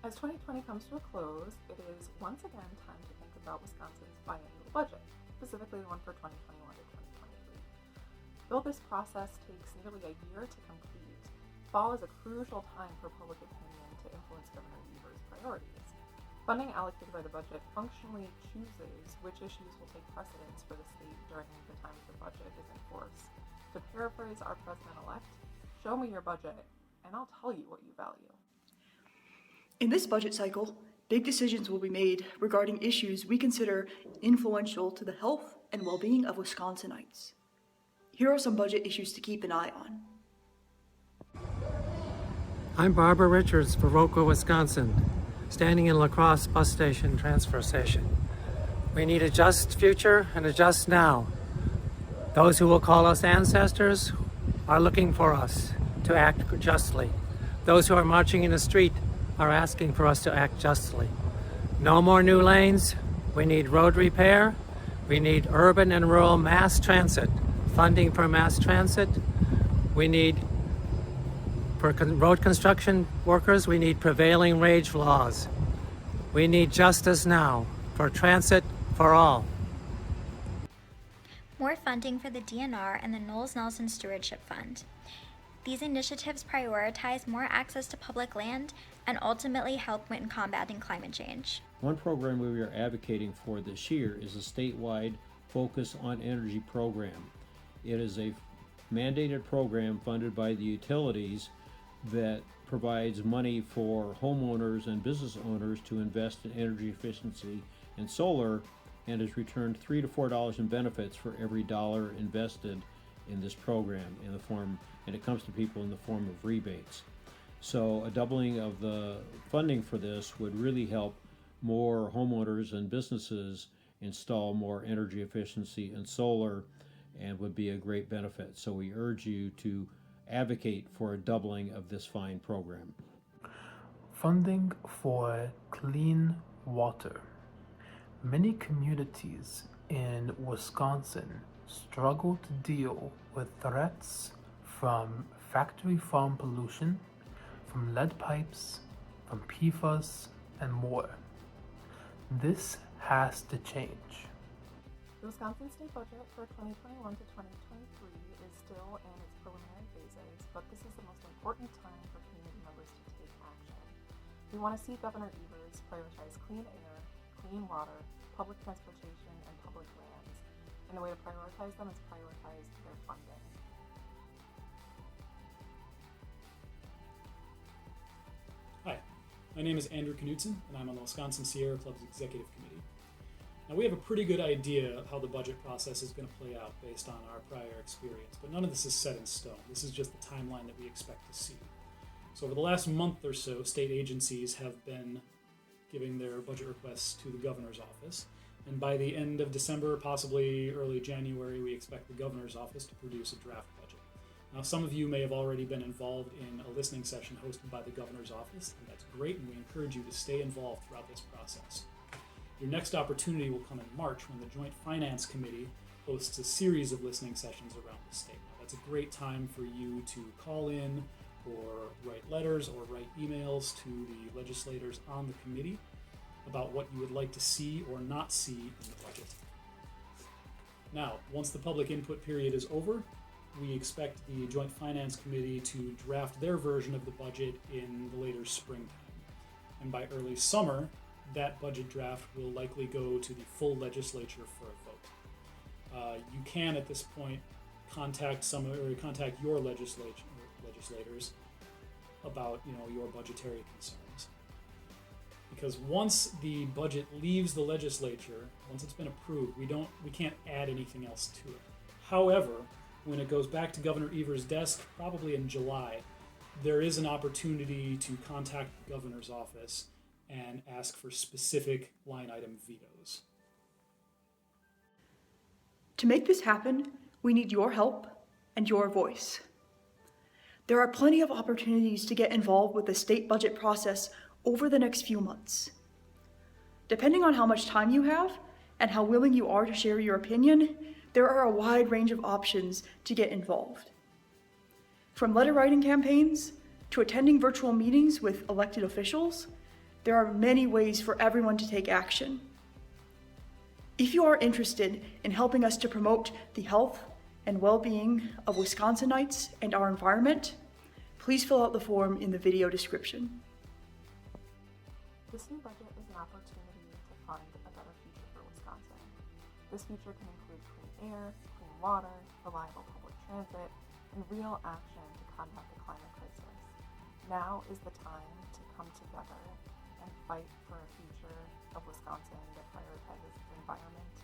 As 2020 comes to a close, it is once again time to think about Wisconsin's biannual budget, specifically the one for 2021 to 2023. Though this process takes nearly a year to complete, fall is a crucial time for public opinion to influence Governor Evers' priorities. Funding allocated by the budget functionally chooses which issues will take precedence for the state during the time the budget is in force. To paraphrase our president-elect, show me your budget, and I'll tell you what you value. In this budget cycle, big decisions will be made regarding issues we consider influential to the health and well-being of Wisconsinites. Here are some budget issues to keep an eye on. I'm Barbara Richards for Roca, Wisconsin, standing in La Crosse bus station transfer station. We need a just future and a just now. Those who will call us ancestors are looking for us to act justly. Those who are marching in the street are asking for us to act justly. No more new lanes. We need road repair. We need urban and rural mass transit, funding for mass transit. We need, for road construction workers, we need prevailing wage laws. We need justice now for transit for all. More funding for the DNR and the Knowles Nelson Stewardship Fund. These initiatives prioritize more access to public land and ultimately help in combating climate change. One program we are advocating for this year is a statewide Focus on Energy program. It is a mandated program funded by the utilities that provides money for homeowners and business owners to invest in energy efficiency and solar, and has returned $3 to $4 in benefits for every dollar invested in this program and it comes to people in the form of rebates. So a doubling of the funding for this would really help more homeowners and businesses install more energy efficiency and solar, and would be a great benefit. So we urge you to advocate for a doubling of this fine program. Funding for clean water. Many communities in Wisconsin struggle to deal with threats from factory farm pollution, from lead pipes, from PFAS, and more. This has to change. The Wisconsin state budget for 2021 to 2023 is still in its preliminary phases, but this is the most important time for community members to take action. We want to see Governor Evers prioritize clean air, clean water, public transportation, and public lands. And the way to prioritize them is prioritize their funding. Hi, my name is Andrew Knudsen, and I'm on the Wisconsin Sierra Club's Executive Committee. Now, we have a pretty good idea of how the budget process is going to play out based on our prior experience, but none of this is set in stone. This is just the timeline that we expect to see. So over the last month or so, state agencies have been giving their budget requests to the governor's office, and by the end of December, possibly early January, we expect the governor's office to produce a draft budget. Now, some of you may have already been involved in a listening session hosted by the governor's office, and that's great, and we encourage you to stay involved throughout this process. Your next opportunity will come in March when the Joint Finance Committee hosts a series of listening sessions around the state. Now, that's a great time for you to call in or write letters or write emails to the legislators on the committee about what you would like to see or not see in the budget. Now, once the public input period is over, we expect the Joint Finance Committee to draft their version of the budget in the later springtime. And by early summer, that budget draft will likely go to the full legislature for a vote. You can, at this point, contact your legislators about your budgetary concerns. Because once the budget leaves the legislature, once it's been approved, we can't add anything else to it. However, when it goes back to Governor Evers' desk, probably in July, there is an opportunity to contact the governor's office and ask for specific line item vetoes. To make this happen, we need your help and your voice. There are plenty of opportunities to get involved with the state budget process over the next few months. Depending on how much time you have and how willing you are to share your opinion, there are a wide range of options to get involved. From letter writing campaigns, to attending virtual meetings with elected officials, There are many ways for everyone to take action. If you are interested in helping us to promote the health and well-being of Wisconsinites and our environment, please fill out the form in the video description. This new budget is an opportunity to fund a better future for Wisconsin. This future can include clean air, clean water, reliable public transit, and real action to combat the climate crisis. Now is the time to come together and fight for a future of Wisconsin that prioritizes its environment